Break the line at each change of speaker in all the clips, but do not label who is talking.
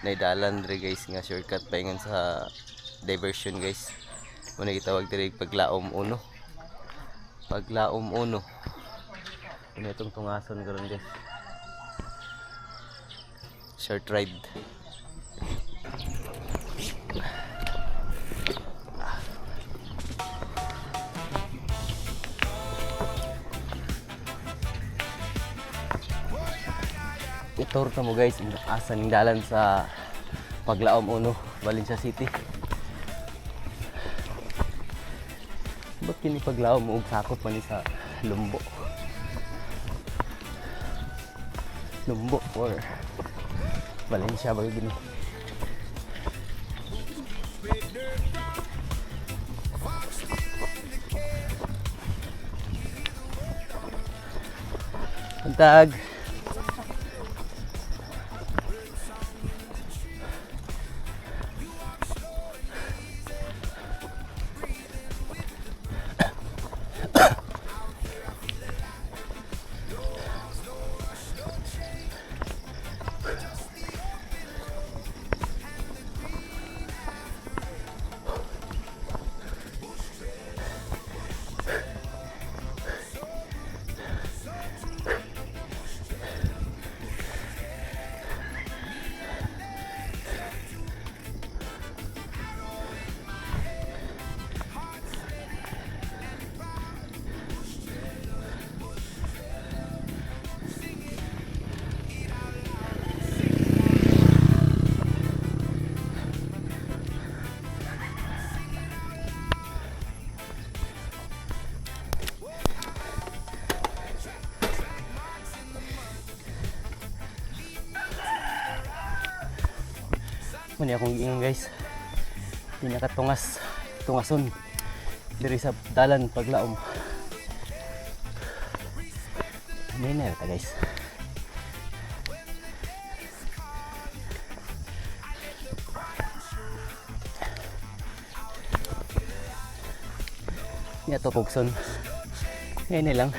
naidalan diri guys nga shortcut paingon sa diversion guys. Muna gitawag diri paglaom uno. Paglaom uno. Ano itong tungason karon guys. Short ride. Itur ta mo guys, asa ning dalan sa Paglaom Uno, Valencia City. Ba't kini Paglaom ug sakop man ni sa Lumbo? Lumbo or Valencia ba gini? Pantag. Muna akong giingon guys, tungason diri sa dalan Paglaom. May na ta guys. Niya to Pugson. Ngayon lang.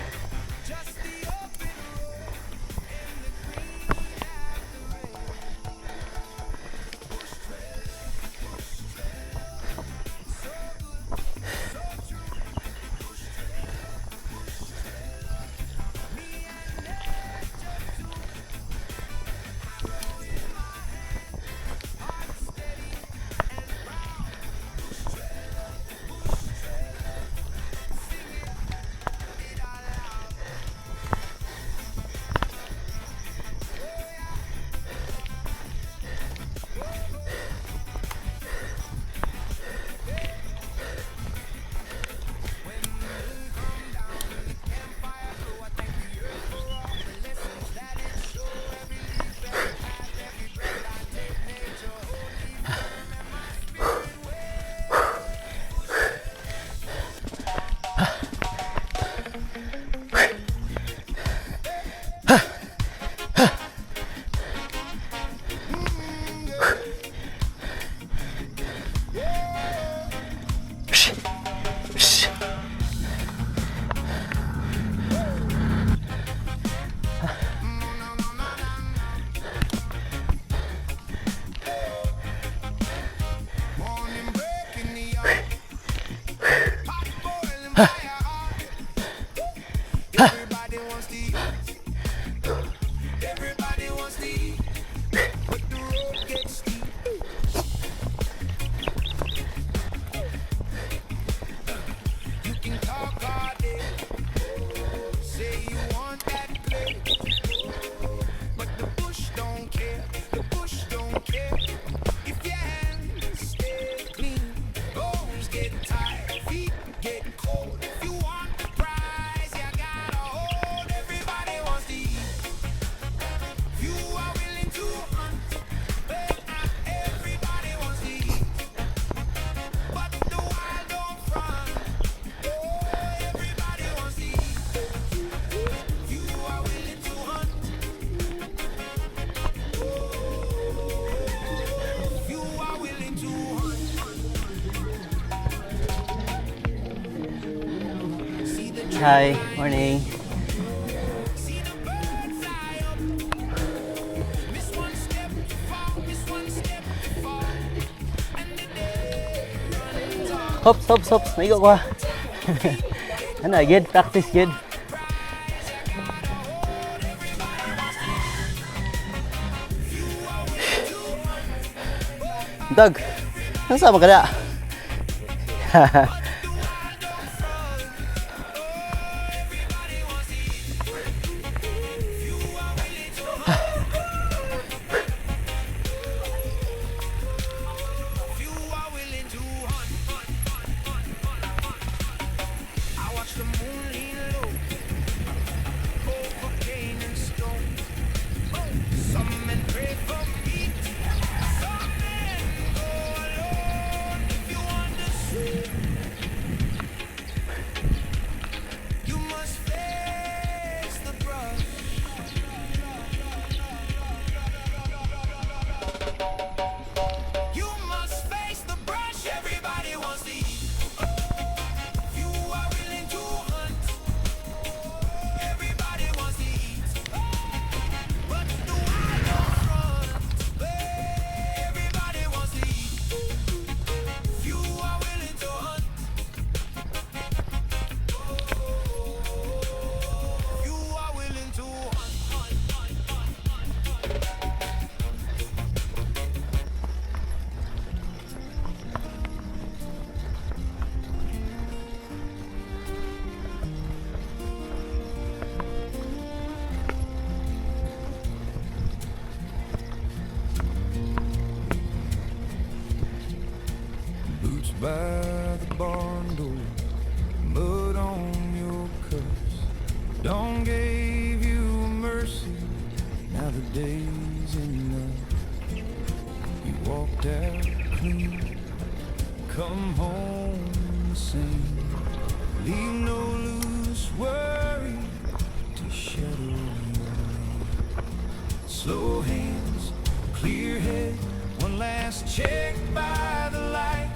Hi, morning. Hops, hops, hops. Naigo ko ha. Ano, good? Practice good. Dog, ano sa mga kada?
By the barn door, mud on your cuffs. Dawn gave you mercy, now the day's enough. You walked out clean, come home and sing. Leave no loose worry to shadow your lane. Slow hands, clear head, one last check by the light.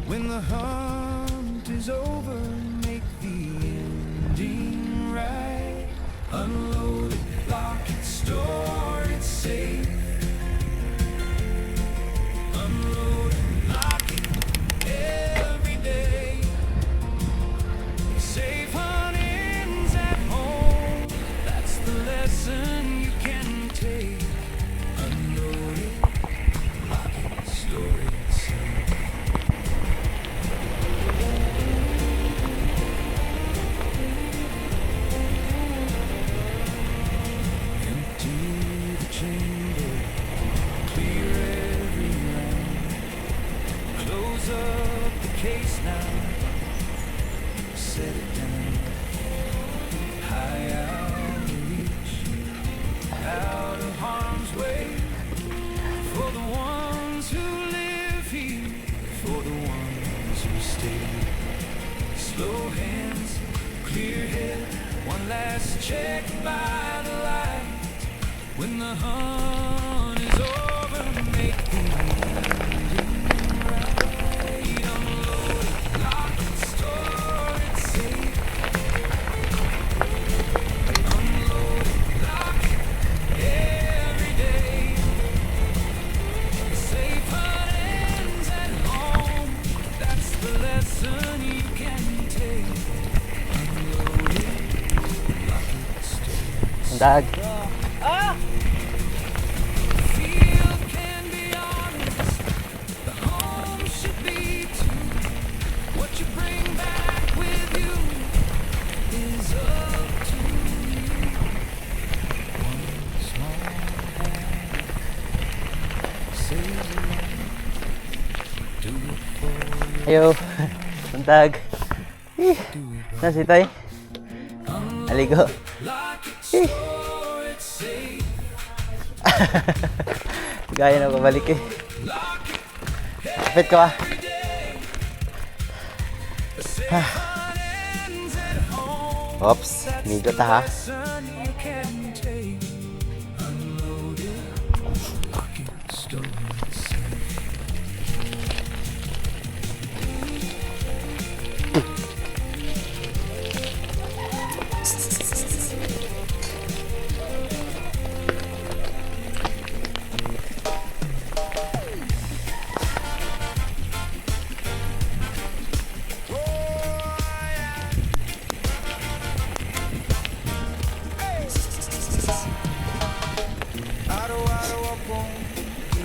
When the hunt is over, make the ending right. Unload it, lock it, store it safe. Unload it, lock it every day. Safe huntings at home, that's the lesson you can take. Unload it, lock it, store it safe. Case now, set it down, high out of reach, out of harm's way, for the ones who live here, for the ones who stay. Slow hands, clear head, one last check by the light. When the hunt is over, make the ending right.
Dag. Ayo, buntag. Nasi tay. Aligo. Gaya na pabalik eh. Kapit ka ba? Oops, medyo ta ha.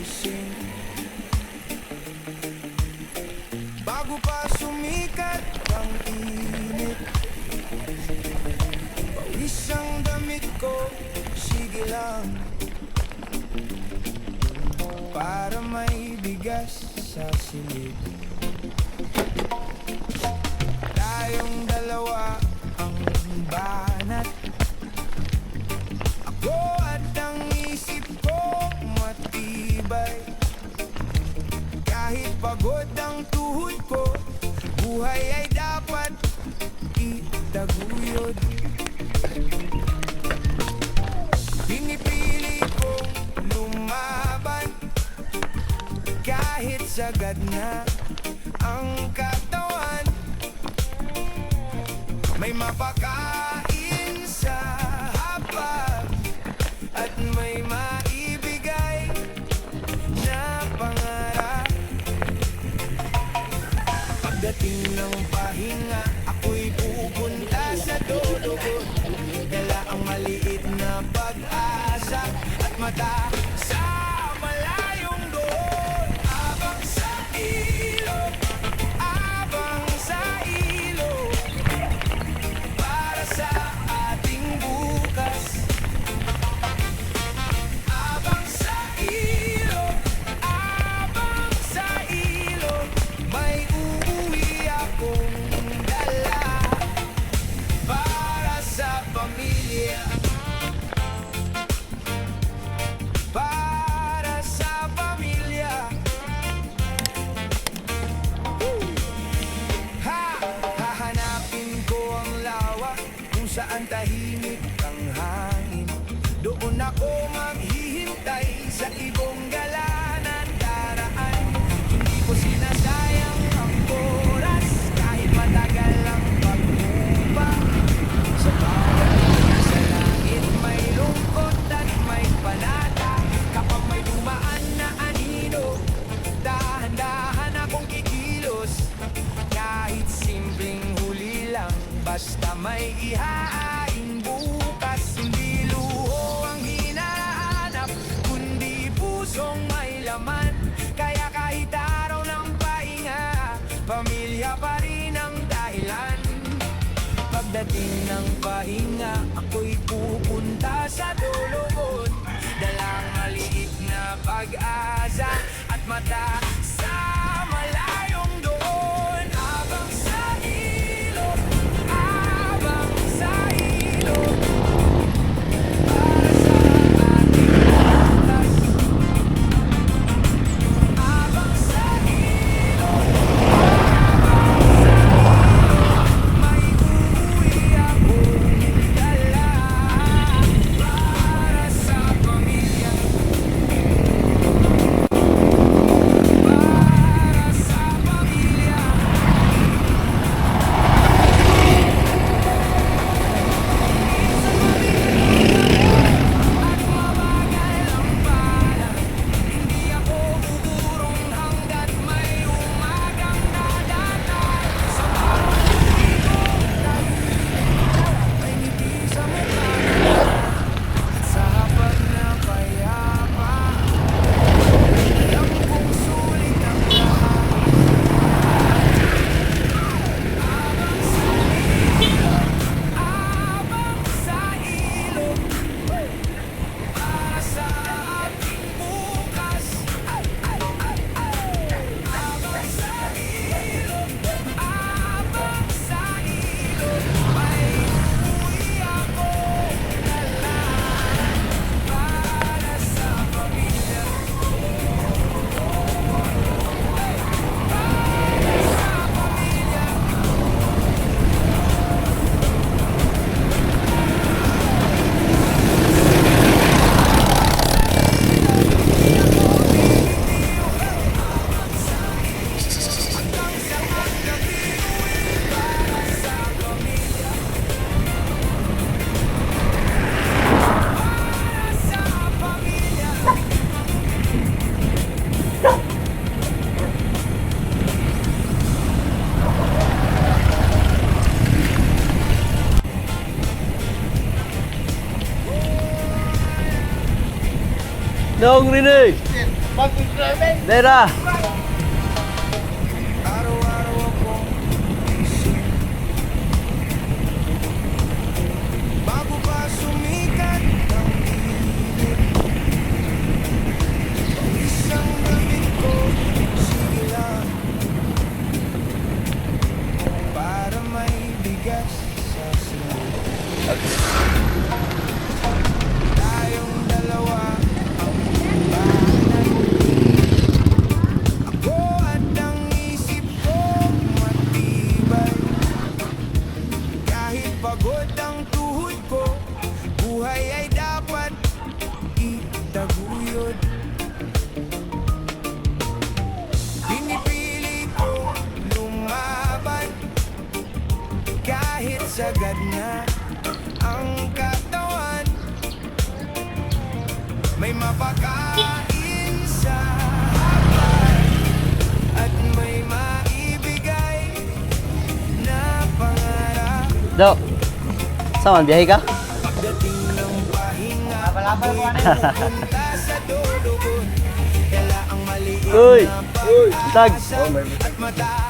gising. Bago pa sumikat ang init, pawis ang damit ko, sige lang, para may bigas sa silid. Tayong dalawa ang banat, ako at ang isip ko matibay. Kahit pagod ang tuhod ko, buhay ay dapat itaguyod. Pinipili kong lumaban, kahit sagad na ang katawan. May mapakain sa hapag at may maibigay na pangarap. Pagdating ng pahinga, ako'y pupunta sa dudugot, dala ang maliit na pag-asa at mata sa malayong doon. Abang sa ilog, abang sa ilog, para sa ating bukas. Abang sa ilog, abang sa ilog, may uuwi akong dala para sa pamilya. Para sa pamilya. Hahanapin ko ang lawa kung saan tahimik ang hangin. Doon ako maghihintay sa ibong gala na daraan. Hindi ko sinasayang ang oras kahit matagal ang pag-ubang. Sa bawat sa langit may lungkot at may panata. Kapag may dumaan na anino, dahan-dahan akong kikilos. Kahit simpleng huli lang, basta may ihahain bukas. Hindi luho ang hinahanap, kundi pusong may laman. Kaya kahit araw ng pahinga, pamilya pa rin ang dahilan. Pagdating ng pahinga, ako'y pupunta sa dulubon, dalang maliit na pag-asa at mata sa malayong doon. Abang sa ilog, abang sa ilog, para sa ating bukas. Abang sa ilog, may uuwi akong dala para sa pamilya. Para sa pamilya. At mabagal ang bala, hindi ako uurong hanggat may umagang dadatal. Sa bawat may ngiti sa mukha at sa hapag na payapa. Alam kong sulit ang lahat. Abang sa ilog, para sa ating bukas. Abang sa ilog, abang sa ilog, may uuwi akong dala para sa pamilya.
Nong Rene! Dera!
Araw-araw akong gising bago pa sumikat ang init. Isang damit ko, sige lang, para may bigas sa silid. Tayong dalawa ang bahanan. Ako at ang isip ko matibay. Kahit pagod ang tuhod ko, buhay ay dapat itaguyod. Pinipili ko lumaban kahit sagad na ang katawan. May mapakain sa hapag at may maibigay na pangarap.
Do! Saan? Biyahe ka?
Pagdating ng pahinga, ako'y pupunta sa dudugon. Dala ang maliit
Uy!
na
Tag!
pag-asa at mataas